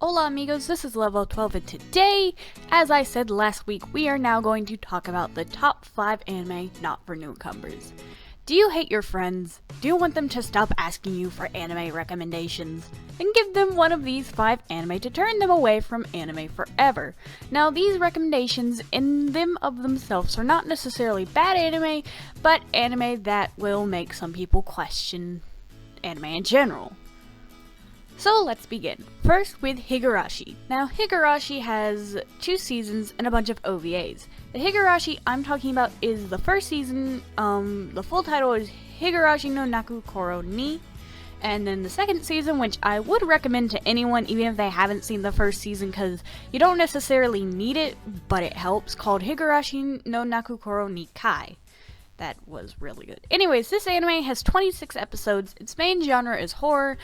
Hola amigos, this is Level 12 and today, as I said last week, we are now going to talk about the top 5 anime not for newcomers. Do you hate your friends? Do you want them to stop asking you for anime recommendations? Then give them one of these 5 anime to turn them away from anime forever. Now these recommendations in them of themselves are not necessarily bad anime, but anime that will make some people question anime in general. So let's begin. First with Higurashi. Now Higurashi has 2 seasons and a bunch of OVAs. The Higurashi I'm talking about is the first season. The full title is Higurashi no Naku Koro ni. And then the second season, which I would recommend to anyone even if they haven't seen the first season because you don't necessarily need it, but it helps, called Higurashi no Naku Koro ni Kai. That was really good. Anyways, this anime has 26 episodes. Its main genre is horror.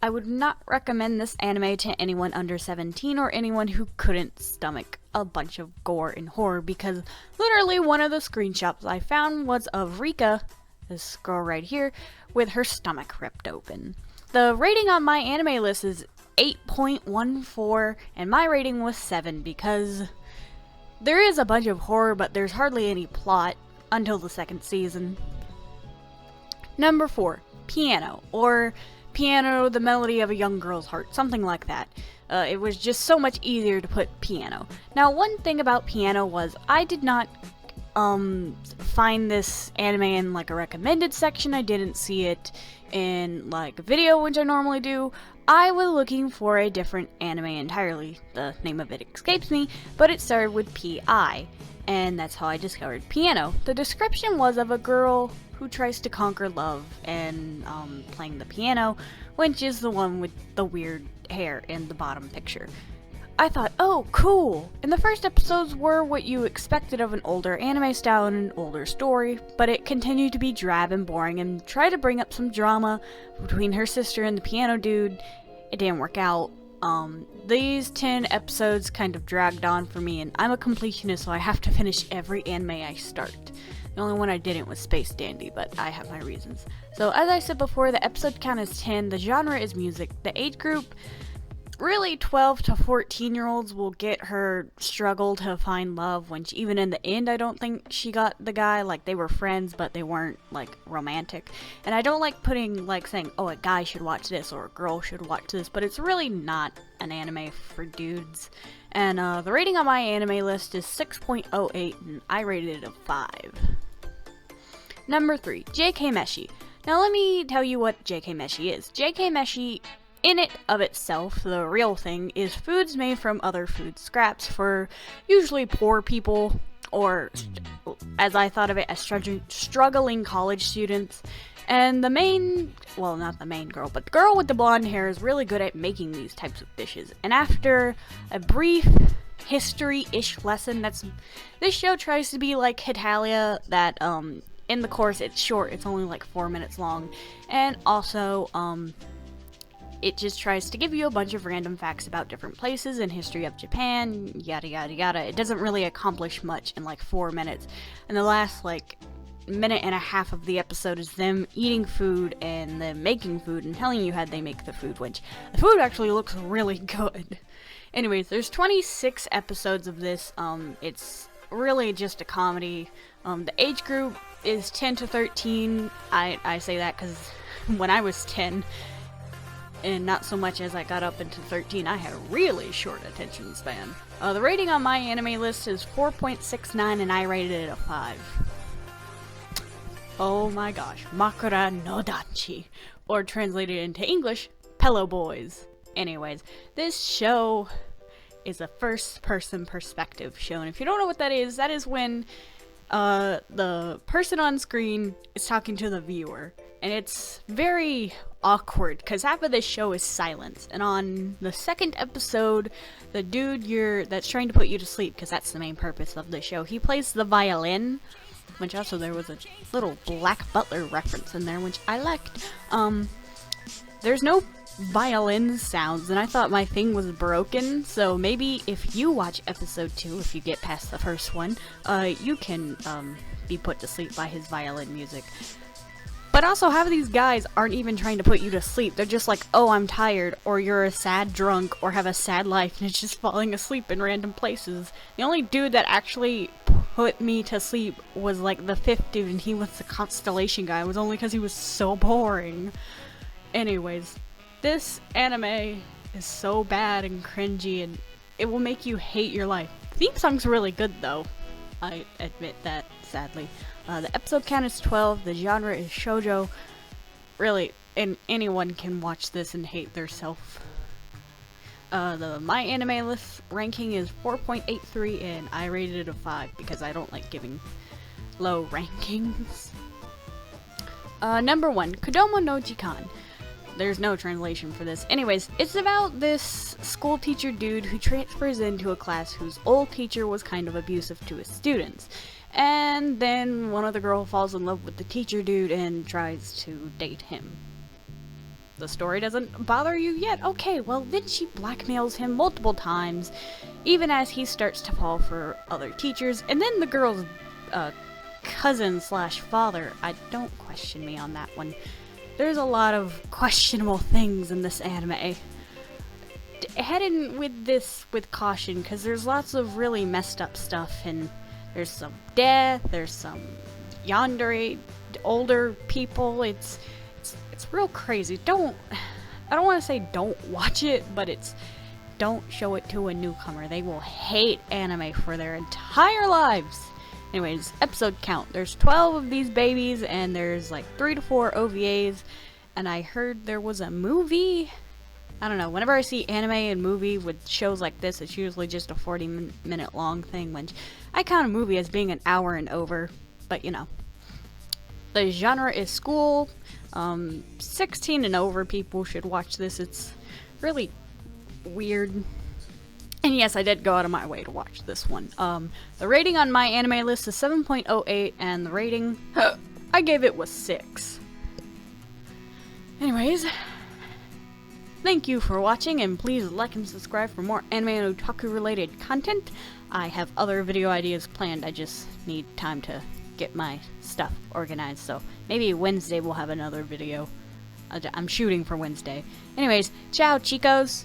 I would not recommend this anime to anyone under 17 or anyone who couldn't stomach a bunch of gore and horror because literally one of the screenshots I found was of Rika, this girl right here, with her stomach ripped open. The rating on my anime list is 8.14 and my rating was 7 because there is a bunch of horror but there's hardly any plot until the second season. Number 4, Piano, or Piano, the melody of a young girl's heart, something like that. It was just so much easier to put Piano. Now, one thing about Piano was I did not find this anime in like a recommended section. I didn't see it in like a video, which I normally do. I was looking for a different anime entirely. The name of it escapes me, but it started with P.I., and that's how I discovered Piano. The description was of a girl who tries to conquer love and playing the piano, which is the one with the weird hair in the bottom picture. I thought, oh, cool! And the first episodes were what you expected of an older anime style and an older story, but it continued to be drab and boring and tried to bring up some drama between her sister and the piano dude. It didn't work out. These 10 episodes kind of dragged on for me, and I'm a completionist, so I have to finish every anime I start. The only one I didn't was Space Dandy, but I have my reasons. So as I said before, the episode count is 10, the genre is music, the age group, really 12 to 14 year olds will get her struggle to find love, which even in the end I don't think she got the guy. Like, they were friends but they weren't like romantic, and I don't like putting like saying, oh, a guy should watch this or a girl should watch this, but it's really not an anime for dudes. And the rating on my anime list is 6.08 and I rated it a 5. Number 3, JK Meshi. Now let me tell you what JK Meshi is. JK Meshi, in it of itself, the real thing, is foods made from other food scraps for usually poor people, or as I thought of it, as struggling college students. And the main, well, not the main girl, but the girl with the blonde hair is really good at making these types of dishes. And after a brief history-ish lesson, this show tries to be like Hitalia, that in the course it's short, it's only like 4 minutes long, and also it just tries to give you a bunch of random facts about different places and history of Japan, yada yada yada. It doesn't really accomplish much in like 4 minutes, and the last like minute and a half of the episode is them eating food and them making food and telling you how they make the food, which the food actually looks really good. Anyways, there's 26 episodes of this. It's really just a comedy. The age group is 10 to 13. I say that because when I was 10, and not so much as I got up into 13, I had a really short attention span. The rating on my anime list is 4.69 and I rated it a 5. Oh my gosh, Makura no Danchi, or translated into English, Pillow Boys. Anyways, this show is a first-person perspective show, and if you don't know what that is when the person on screen is talking to the viewer, and it's very awkward because half of this show is silence. And on the second episode, the dude that's trying to put you to sleep, because that's the main purpose of the show, he plays the violin, which also there was a little Black Butler reference in there, which I liked. There's no violin sounds, and I thought my thing was broken, so maybe if you watch episode 2, if you get past the first one, you can be put to sleep by his violin music. But also, half of these guys aren't even trying to put you to sleep. They're just like, oh, I'm tired, or you're a sad drunk, or have a sad life, and it's just falling asleep in random places. The only dude that actually put me to sleep was like the fifth dude, and he was the constellation guy. It was only because he was so boring. Anyways, this anime is so bad and cringy, and it will make you hate your life. Theme song's really good though. I admit that, sadly. The episode count is 12, the genre is shoujo. Really, and anyone can watch this and hate theirself. The My Anime List ranking is 4.83, and I rated it a 5 because I don't like giving low rankings. Number 1, Kodomo no Jikan. There's no translation for this. Anyways, it's about this school teacher dude who transfers into a class whose old teacher was kind of abusive to his students. And then one of the girls falls in love with the teacher dude and tries to date him. The story doesn't bother you yet? Okay, well then she blackmails him multiple times, even as he starts to fall for other teachers. And then the girl's cousin slash father, I don't question me on that one. There's a lot of questionable things in this anime. Head in with this with caution, because there's lots of really messed up stuff, and there's some death, there's some yandere, older people. It's real crazy. I don't want to say don't watch it, but don't show it to a newcomer. They will hate anime for their entire lives. Anyways, episode count. There's 12 of these babies, and there's like 3 to 4 OVAs, and I heard there was a movie. I don't know, whenever I see anime and movie with shows like this, it's usually just a 40-minute long thing, when I count a movie as being an hour and over, but you know. The genre is school. 16 and over people should watch this. It's really weird. And yes, I did go out of my way to watch this one. The rating on My Anime List is 7.08, and the rating I gave it was 6. Anyways, thank you for watching, and please like and subscribe for more anime and otaku related content. I have other video ideas planned. I just need time to get my stuff organized, so maybe Wednesday we'll have another video. I'm shooting for Wednesday. Anyways, ciao chicos!